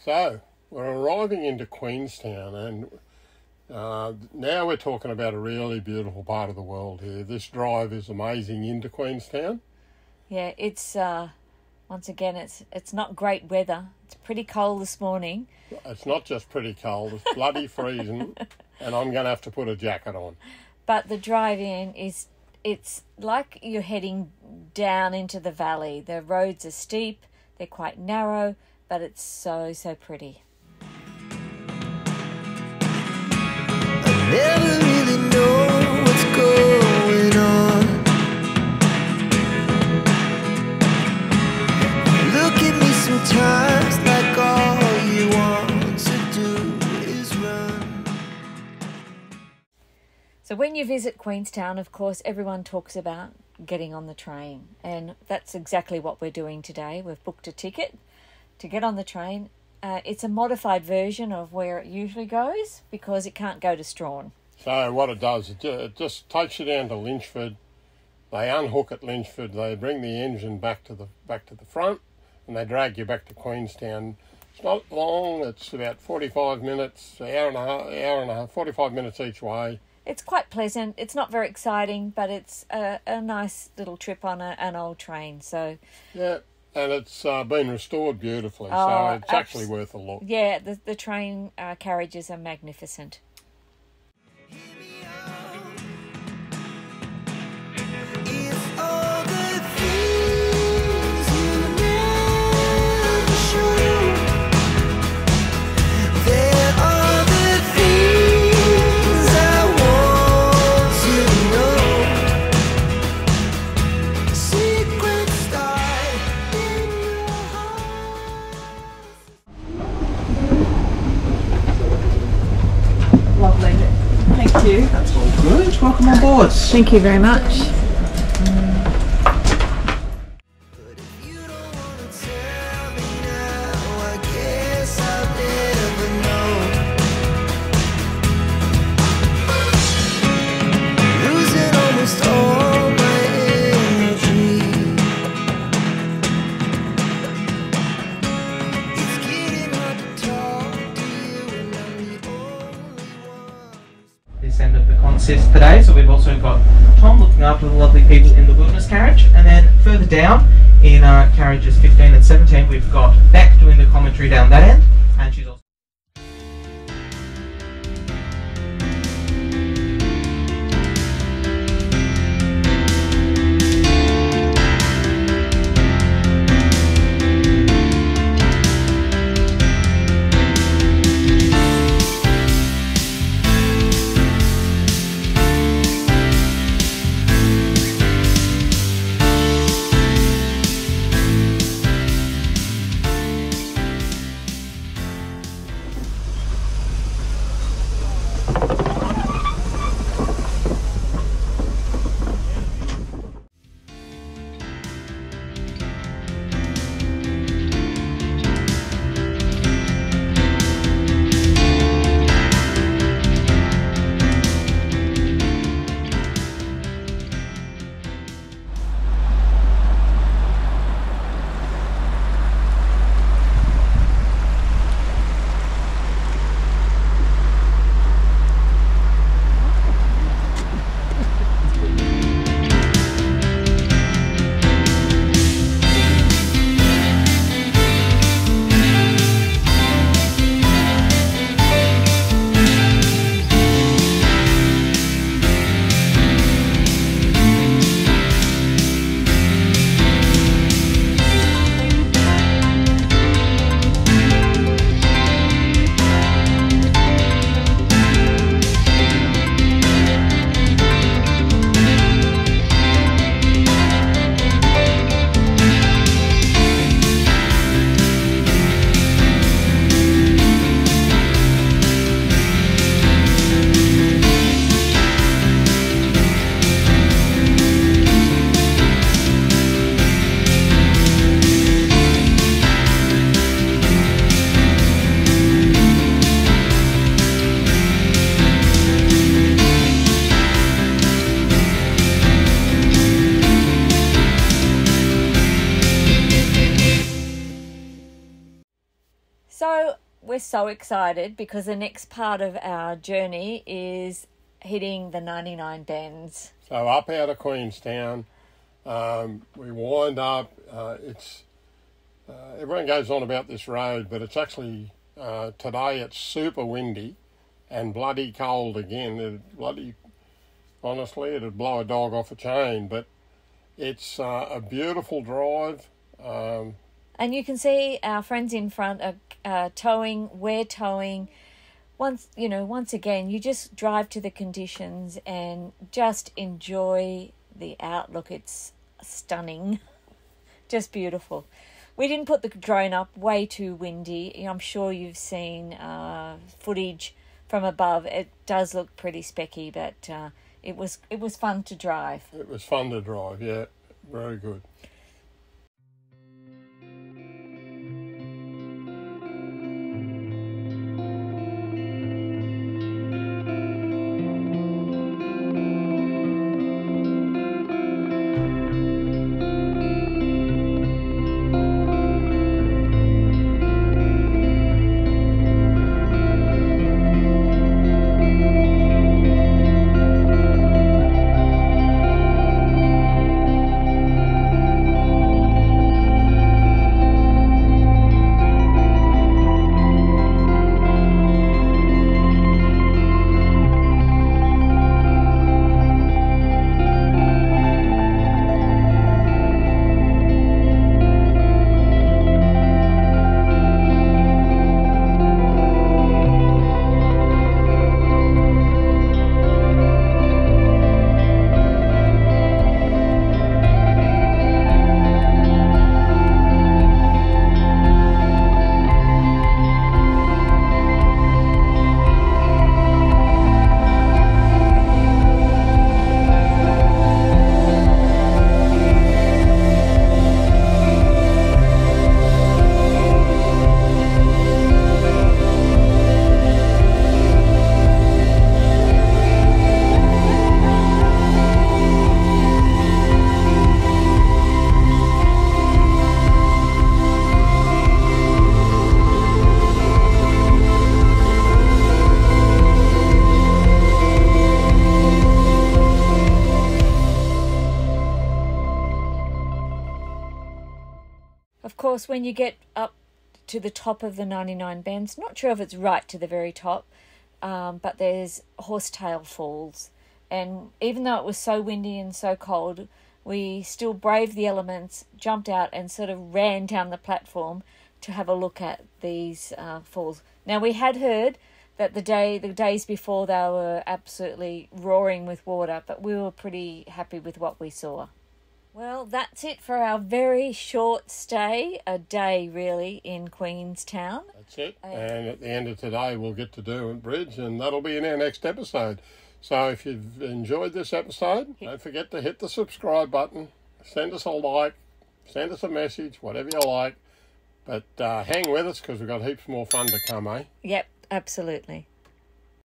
So, we're arriving into Queenstown, and now we're talking about a really beautiful part of the world here. This drive is amazing into Queenstown. Yeah, it's once again, it's not great weather. It's pretty cold this morning. It's not just pretty cold, it's bloody freezing, and I'm going to have to put a jacket on. But the drive in it's like you're heading down into the valley. The roads are steep, they're quite narrow, but it's so pretty. I never really know what's going on. Look at me sometimes like all you want to do is run. So when you visit Queenstown, of course, everyone talks about getting on the train, and that's exactly what we're doing today. We've booked a ticket to get on the train. It's a modified version of where it usually goes because it can't go to Strahan. So what it does, it just takes you down to Lynchford. They unhook at Lynchford. They bring the engine back to the front, and they drag you back to Queenstown. It's not long. It's about 45 minutes, hour and a half, 45 minutes each way. It's quite pleasant. It's not very exciting, but it's a nice little trip on an old train. So yeah. And it's been restored beautifully, so it's actually worth a look. Yeah, the train carriages are magnificent. Lovely. Thank you. That's all good. Welcome on board. Thank you very much. This end of the consist today, so we've also got Tom looking after the lovely people in the wilderness carriage, and then further down in carriages 15 and 17 we've got Beck doing the commentary down that end, and she's also we're so excited because the next part of our journey is hitting the 99 bends. So up out of Queenstown, we wind up. Everyone goes on about this road, but it's actually today it's super windy and bloody cold again. Honestly, it'd blow a dog off a chain, but it's a beautiful drive. And you can see our friends in front are towing, we're towing. Once again, you just drive to the conditions and just enjoy the outlook. It's stunning, just beautiful. We didn't put the drone up, way too windy. I'm sure you've seen footage from above. It does look pretty specky, but it was fun to drive. It was fun to drive, yeah, very good. Of course, when you get up to the top of the 99 bends, not sure if it's right to the very top, but there's Horsetail Falls. And even though it was so windy and so cold, we still braved the elements, jumped out and sort of ran down the platform to have a look at these falls. Now, we had heard that the days before they were absolutely roaring with water, but we were pretty happy with what we saw. Well, that's it for our very short stay, a day really, in Queenstown. That's it. And at the end of today, we'll get to do a bridge, and that'll be in our next episode. So if you've enjoyed this episode, don't forget to hit the subscribe button, send us a like, send us a message, whatever you like. But hang with us because we've got heaps more fun to come, eh? Yep, absolutely.